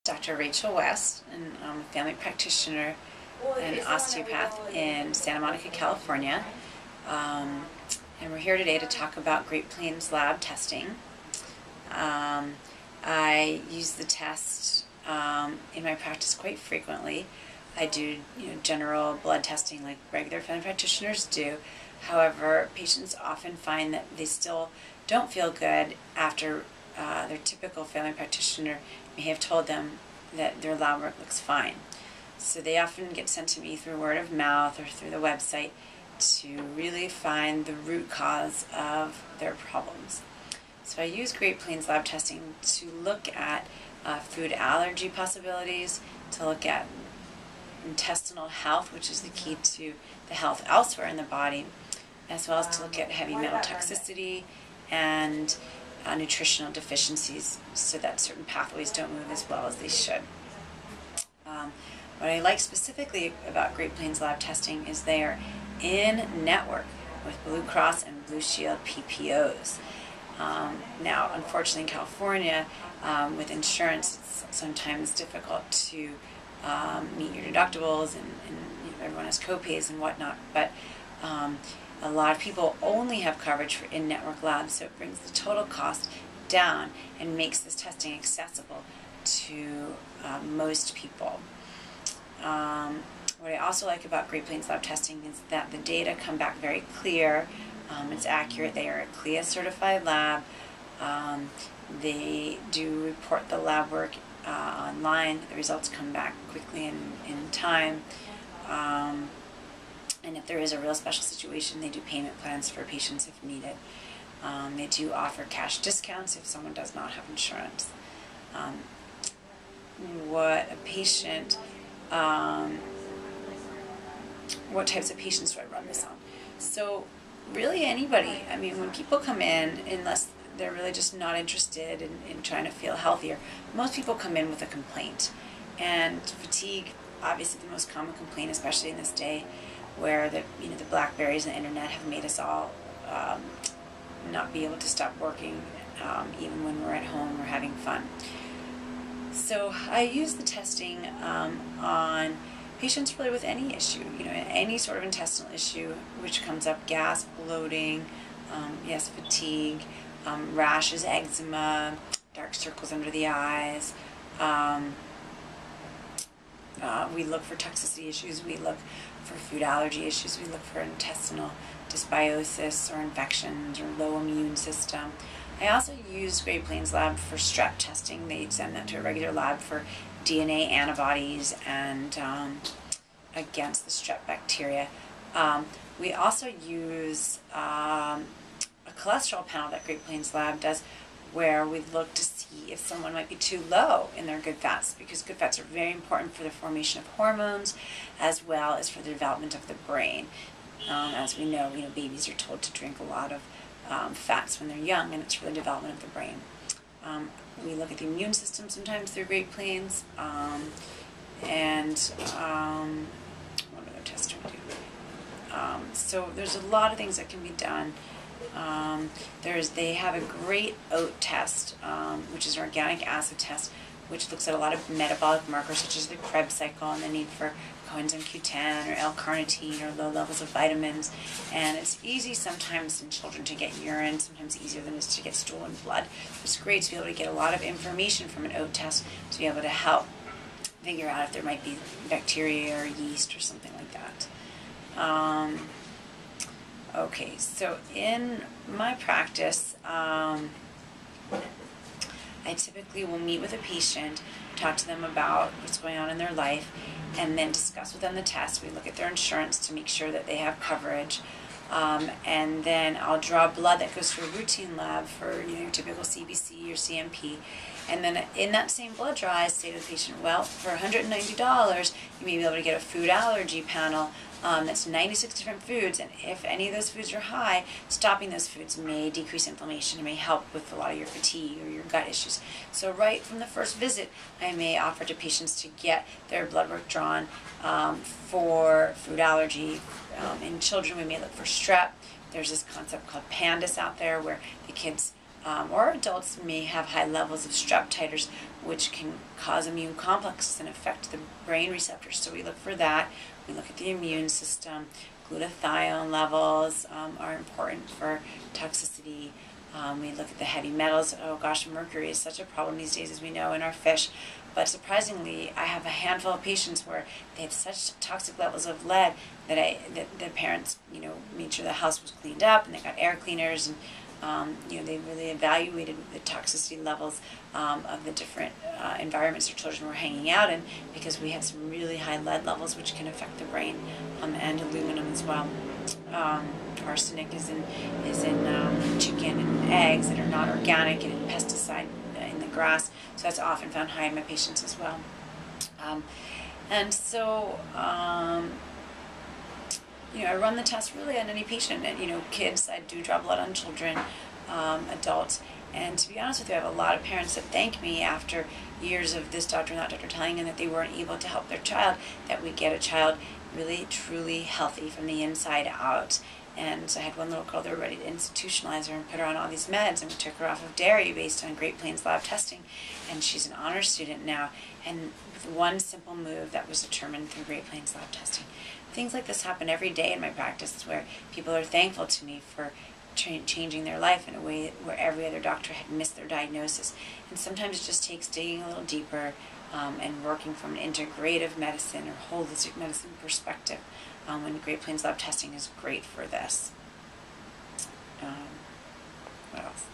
Dr. Rachel West, and I'm a family practitioner and osteopath in Santa Monica, California. And we're here today to talk about Great Plains lab testing. I use the test in my practice quite frequently. I do general blood testing like regular family practitioners do. However, patients often find that they still don't feel good after their typical family practitioner may have told them that their lab work looks fine. So they often get sent to me through word of mouth or through the website to really find the root cause of their problems. So I use Great Plains lab testing to look at food allergy possibilities, to look at intestinal health, which is the key to the health elsewhere in the body, as well as to look at heavy metal toxicity and nutritional deficiencies, so that certain pathways don't move as well as they should. What I like specifically about Great Plains lab testing is they are in network with Blue Cross and Blue Shield PPOs. Now, unfortunately, in California, with insurance, it's sometimes difficult to meet your deductibles, and everyone has co-pays and whatnot, but a lot of people only have coverage for in-network labs, so it brings the total cost down and makes this testing accessible to most people. What I also like about Great Plains lab testing is that the data come back very clear. It's accurate. They are a CLIA certified lab. They do report the lab work online. The results come back quickly in time. And if there is a real special situation, they do payment plans for patients if needed. They do offer cash discounts if someone does not have insurance. What types of patients do I run this on? So really anybody. I mean, when people come in, unless they're really just not interested in trying to feel healthier, most people come in with a complaint. And fatigue, obviously the most common complaint, especially in this day where the Blackberries and the internet have made us all not be able to stop working, even when we're at home or having fun. So I use the testing on patients really with any issue, any sort of intestinal issue which comes up: gas, bloating, yes, fatigue, rashes, eczema, dark circles under the eyes. We look for toxicity issues, we look for food allergy issues, we look for intestinal dysbiosis or infections or low immune system. I also use Great Plains lab for strep testing. They send that to a regular lab for DNA antibodies and against the strep bacteria. We also use a cholesterol panel that Great Plains lab does, where we look to see if someone might be too low in their good fats, because good fats are very important for the formation of hormones as well as for the development of the brain. As we know, babies are told to drink a lot of fats when they're young, and it's for the development of the brain. We look at the immune system sometimes through Great Plains, and what other tests do we do? So there's a lot of things that can be done. They have a great oat test, which is an organic acid test, which looks at a lot of metabolic markers such as the Krebs cycle and the need for coenzyme Q10 or L-carnitine or low levels of vitamins. And it's easy sometimes in children to get urine, sometimes easier than it is to get stool and blood. It's great to be able to get a lot of information from an oat test to be able to help figure out if there might be bacteria or yeast or something like that. Okay, so in my practice, I typically will meet with a patient, talk to them about what's going on in their life, and then discuss with them the test. We look at their insurance to make sure that they have coverage, and then I'll draw blood that goes to a routine lab for your typical CBC or CMP. And then in that same blood draw, I say to the patient, well, for $190, you may be able to get a food allergy panel that's 96 different foods, and if any of those foods are high, stopping those foods may decrease inflammation and may help with a lot of your fatigue or your gut issues. So right from the first visit, I may offer to patients to get their blood work drawn for food allergy. In children, we may look for strep. There's this concept called PANDAS out there, where the kids or adults may have high levels of strep titers, which can cause immune complexes and affect the brain receptors. So we look for that. We look at the immune system. Glutathione levels are important for toxicity. We look at the heavy metals. Oh gosh, mercury is such a problem these days, as we know, in our fish. But surprisingly, I have a handful of patients where they had such toxic levels of lead that the parents, made sure the house was cleaned up and they got air cleaners, and they really evaluated the toxicity levels of the different environments their children were hanging out in, because we had some really high lead levels which can affect the brain, and aluminum as well. Arsenic is in chicken and eggs that are not organic, and in pesticide in the grass, so that's often found high in my patients as well. And so I run the test really on any patient, and kids, I do draw blood on children, adults, and to be honest with you, I have a lot of parents that thank me after years of this doctor and that doctor telling them that they weren't able to help their child, that we get a child really truly healthy from the inside out. And so I had one little girl, they were ready to institutionalize her and put her on all these meds, and we took her off of dairy based on Great Plains lab testing, and she's an honor student now, and with one simple move that was determined through Great Plains lab testing. Things like this happen every day in my practice, where people are thankful to me for changing their life in a way where every other doctor had missed their diagnosis. And sometimes it just takes digging a little deeper and working from an integrative medicine or holistic medicine perspective, when Great Plains lab testing is great for this. What else?